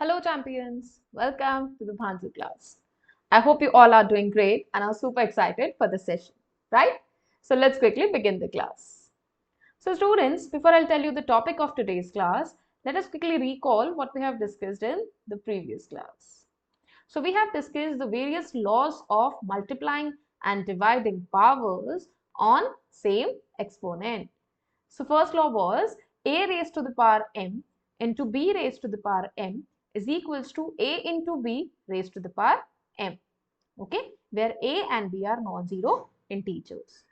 Hello champions, welcome to the Bhanzu class. I hope you all are doing great and are super excited for the session, right? So let's quickly begin the class. So students, before I'll tell you the topic of today's class, let us quickly recall what we have discussed in the previous class. So we have discussed the various laws of multiplying and dividing powers on same exponent. So first law was a raised to the power m into b raised to the power m is equals to a into b raised to the power m. Okay, where a and b are non-zero integers.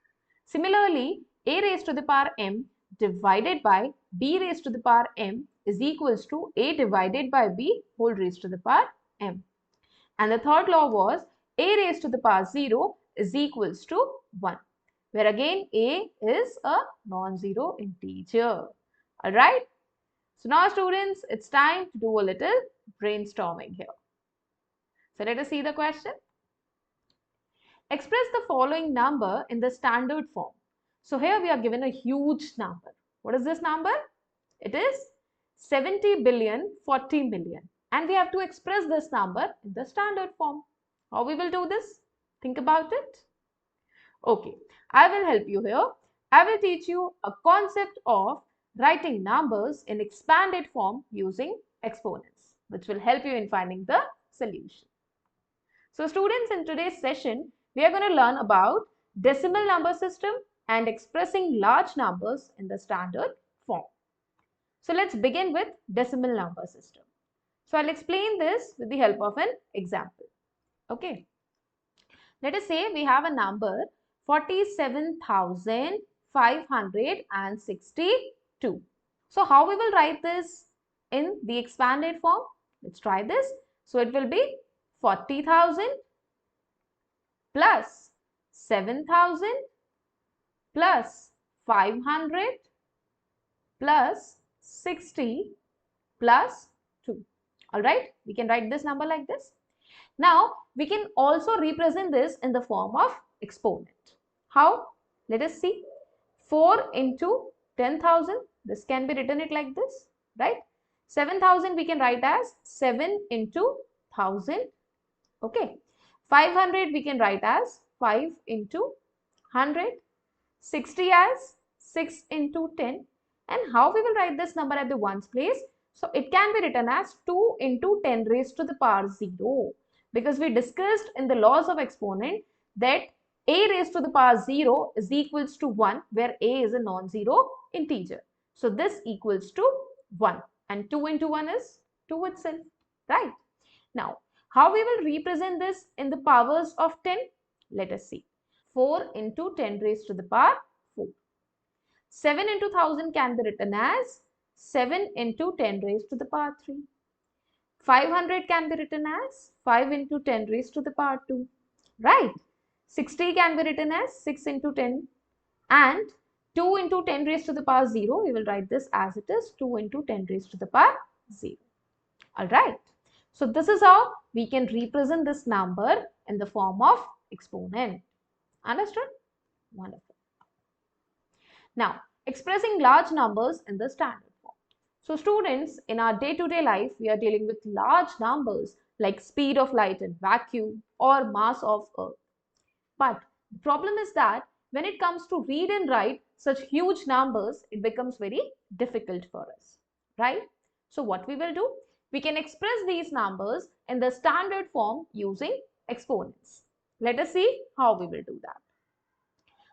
Similarly, a raised to the power m divided by b raised to the power m is equals to a divided by b whole raised to the power m. And the third law was a raised to the power 0 is equals to 1, where again a is a non-zero integer. Alright. So now students, it's time to do a little brainstorming here. So let us see the question. Express the following number in the standard form. So here we are given a huge number. What is this number? It is 70 billion 40 million. And we have to express this number in the standard form. How we will do this? Think about it. Okay, I will help you here. I will teach you a concept of writing numbers in expanded form using exponents, which will help you in finding the solution. So students, in today's session, we are going to learn about decimal number system and expressing large numbers in the standard form. So let's begin with decimal number system. So I'll explain this with the help of an example. Okay. Let us say we have a number 47,562. So how we will write this in the expanded form? Let's try this. So it will be 40,000 plus 7,000 plus 500 plus 60 plus 2. Alright, we can write this number like this. Now, we can also represent this in the form of exponent. How? Let us see. 4 into 10,000. This can be written it like this, right? 7,000 we can write as 7 into 1,000. Okay. 500 we can write as 5 into 100. 60 as 6 into 10. And how we will write this number at the ones place? So it can be written as 2 into 10 raised to the power 0. Because we discussed in the laws of exponent that a raised to the power 0 is equals to 1, where a is a non-zero integer. So this equals to 1, and 2 into 1 is 2 itself, right? Now, how we will represent this in the powers of 10? Let us see. 4 into 10 raised to the power 4. 7 into 1000 can be written as 7 into 10 raised to the power 3. 500 can be written as 5 into 10 raised to the power 2, right? 60 can be written as 6 into 10, and 2 into 10 raised to the power 0, we will write this as it is 2 into 10 raised to the power 0. Alright, so this is how we can represent this number in the form of exponent. Understood? Wonderful. Now, expressing large numbers in the standard. So students, in our day-to-day life, we are dealing with large numbers like speed of light in vacuum or mass of Earth. But the problem is that when it comes to read and write such huge numbers, it becomes very difficult for us, right? So what we will do? We can express these numbers in the standard form using exponents. Let us see how we will do that.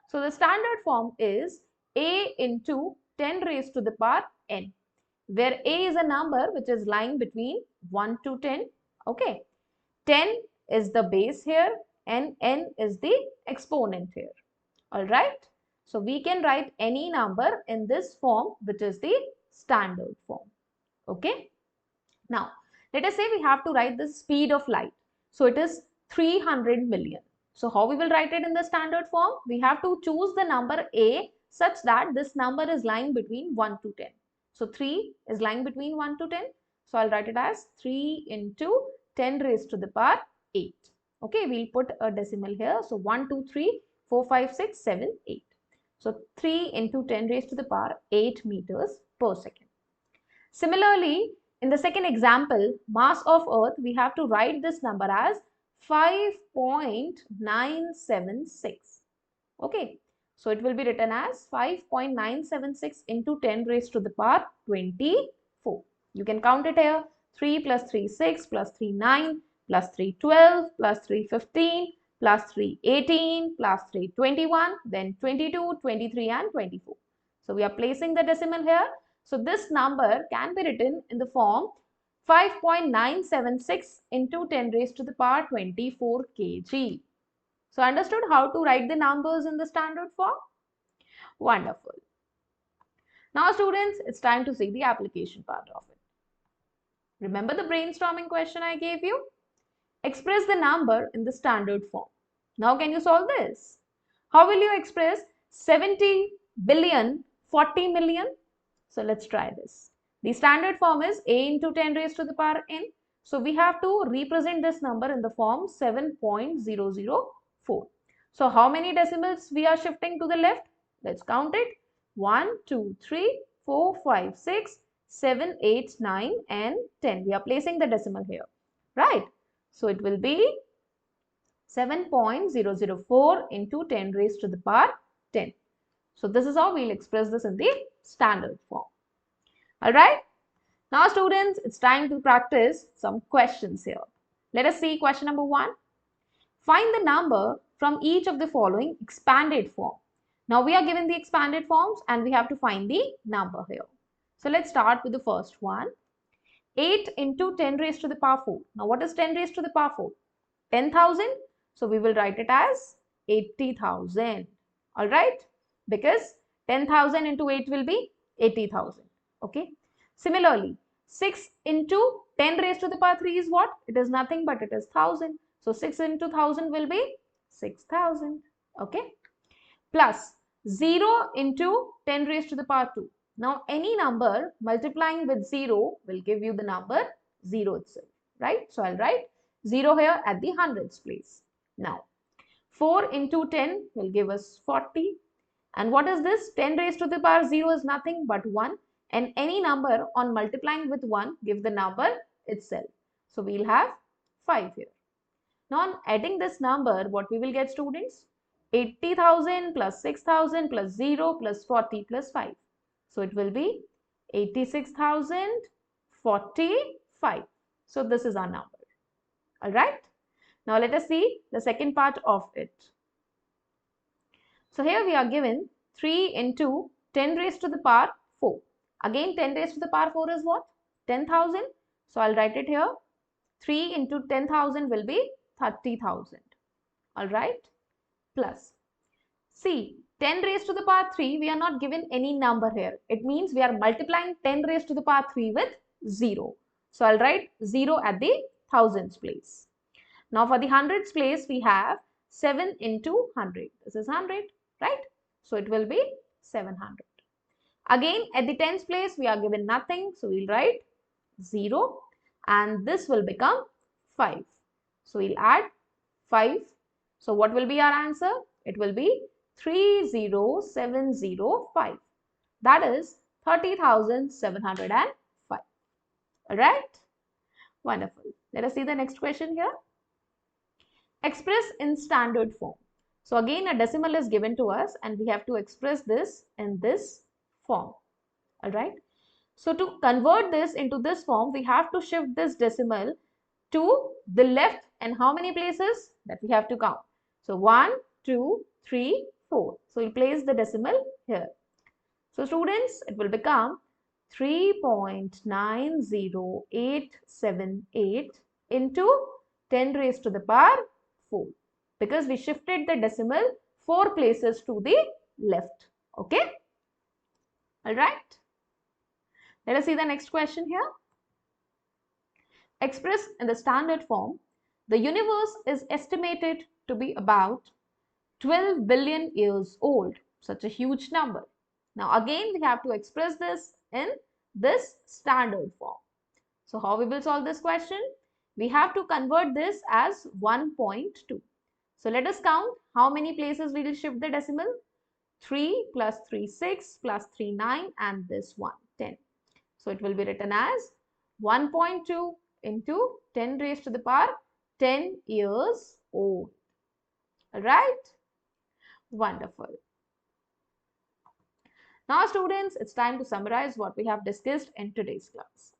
So the standard form is a into 10 raised to the power n, where a is a number which is lying between 1 to 10. Okay, 10 is the base here and n is the exponent here. All right, so we can write any number in this form, which is the standard form. Okay, now let us say we have to write the speed of light. So it is 300 million. So how we will write it in the standard form? We have to choose the number a such that this number is lying between 1 to 10. So 3 is lying between 1 to 10. So I'll write it as 3 into 10 raised to the power 8. Okay, we'll put a decimal here. So 1, 2, 3, 4, 5, 6, 7, 8. So 3 into 10 raised to the power 8 meters per second. Similarly, in the second example, mass of Earth, we have to write this number as 5.976. Okay, so it will be written as 5.976 into 10 raised to the power 24. You can count it here. 3 plus 3 6 plus 3 9 plus 3 12 plus 3 15 plus 3 18 plus 3 21, then 22, 23 and 24. So we are placing the decimal here. So this number can be written in the form 5.976 into 10 raised to the power 24 kg. So understood how to write the numbers in the standard form? Wonderful. Now students, it's time to see the application part of it. Remember the brainstorming question I gave you? Express the number in the standard form. Now can you solve this? How will you express 70 billion 40 million? So let's try this. The standard form is a into 10 raised to the power n. So we have to represent this number in the form 7.004. So how many decimals we are shifting to the left? Let's count it. 1, 2, 3, 4, 5, 6, 7, 8, 9 and 10. We are placing the decimal here. Right? So it will be 7.004 into 10 raised to the power 10. So this is how we'll express this in the standard form. Alright. Now students, it's time to practice some questions here. Let us see question number 1. Find the number from each of the following expanded form. Now we are given the expanded forms and we have to find the number here. So let's start with the first one. 8 into 10 raised to the power 4. Now what is 10 raised to the power 4? 10,000. So we will write it as 80,000. Alright. Because 10,000 into 8 will be 80,000. Okay. Similarly, 6 into 10 raised to the power 3 is what? It is nothing but it is 1000. So 6 into 1000 will be 6,000. Okay. Plus 0 into 10 raised to the power 2. Now any number multiplying with 0 will give you the number 0 itself. Right. So I'll write 0 here at the hundreds place. Now 4 into 10 will give us 40. And what is this? 10 raised to the power 0 is nothing but 1. And any number on multiplying with 1 give the number itself. So we'll have 5 here. Now on adding this number, what we will get, students? 80,000 plus 6,000 plus 0 plus 40 plus 5. So it will be 86,045. So this is our number. Alright. Now let us see the second part of it. So here we are given 3 into 10 raised to the power 4. Again 10 raised to the power 4 is what? 10,000. So I'll write it here. 3 into 10,000 will be 30,000. Alright. Plus. See, 10 raised to the power 3, we are not given any number here. It means we are multiplying 10 raised to the power 3 with 0. So I'll write 0 at the thousands place. Now for the hundreds place, we have 7 into 100. This is 100, right? So it will be 700. Again, at the tens place, we are given nothing. So we'll write 0 and this will become 5. So we'll add 5. So what will be our answer? It will be 30705. That is 30,705. Alright? Wonderful. Let us see the next question here. Express in standard form. So again, a decimal is given to us and we have to express this in this form. Alright? So to convert this into this form, we have to shift this decimal to the left, and how many places? That we have to count. So 1, 2, 3, 4. So we place the decimal here. So students, it will become 3.90878 into 10 raised to the power 4. Because we shifted the decimal 4 places to the left. Okay. Alright. Let us see the next question here. Expressed in the standard form, the universe is estimated to be about 12 billion years old. Such a huge number. Now again, we have to express this in this standard form. So how we will solve this question? We have to convert this as 1.2. So let us count how many places we will shift the decimal. 3 plus 3, 6 plus 3, 9 and this one, 10. So it will be written as 1.2 into 10 raised to the power 10 years old. Right? Wonderful. Now students, it's time to summarize what we have discussed in today's class.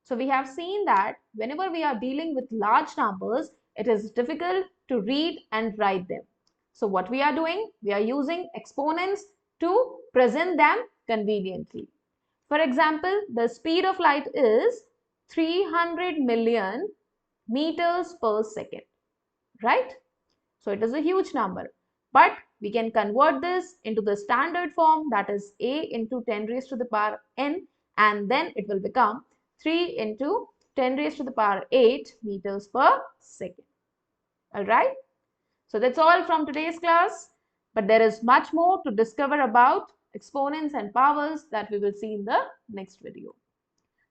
So we have seen that whenever we are dealing with large numbers, it is difficult to read and write them. So what we are doing, we are using exponents to present them conveniently. For example, the speed of light is 300 million meters per second, right? So it is a huge number. But we can convert this into the standard form, that is a into 10 raised to the power n, and then it will become 3 into 10 raised to the power 8 meters per second. Alright. So that's all from today's class. But there is much more to discover about exponents and powers that we will see in the next video.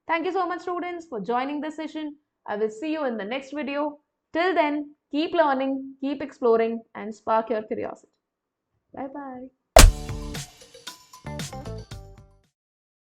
Thank you so much students for joining this session. I will see you in the next video. Till then, keep learning, keep exploring and spark your curiosity. Bye bye.